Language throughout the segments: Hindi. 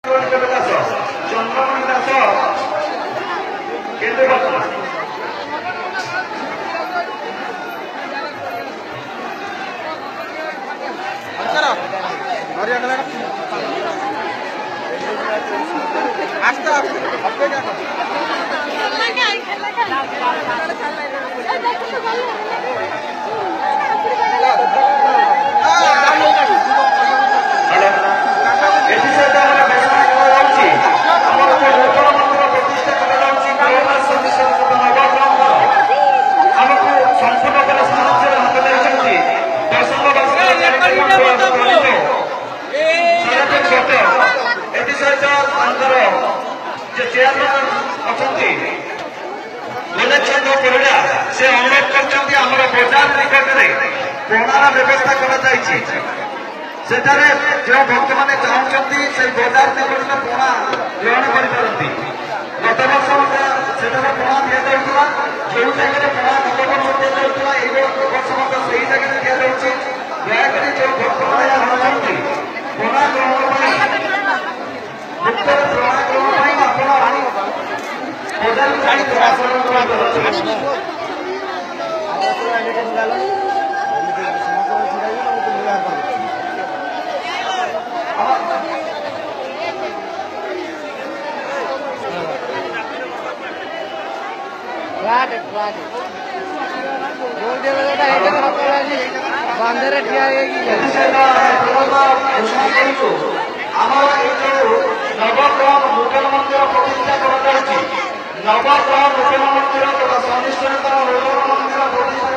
चंद्रमणि दास केन्द्रपाड़ा चेयरमैन अच्छा चंद्र परिड़ा से अनुरोध कर बजार निकट में पणार व्यवस्था जो भक्त मैंने चाहते से बजार निकट में पणा ग्रहण करते गत वर्ष से पणा दि जाऊला जो जगह पणा गत वर्ष दि जाऊला ये वर्ष से ही जगह दि जाऊँगी दयाकोरी जो भक्त मैंने चाहते पणा ग्रहण मुक्त पणा ग्रहण बांधरे ठिया नवग्रह नूतन मंदिर प्रतिष्ठा नवग्रह नूतन मंदिर तथा सनिष्ठता नूतन मंदिर प्रतिष्ठा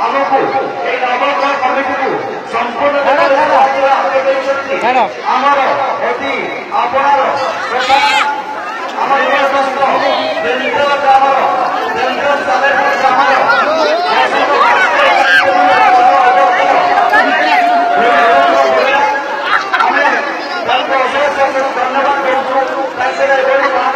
आमको ये नवग्रह कमिटी को संपूर्ण आमर अति आपणार आमर धन्यवाद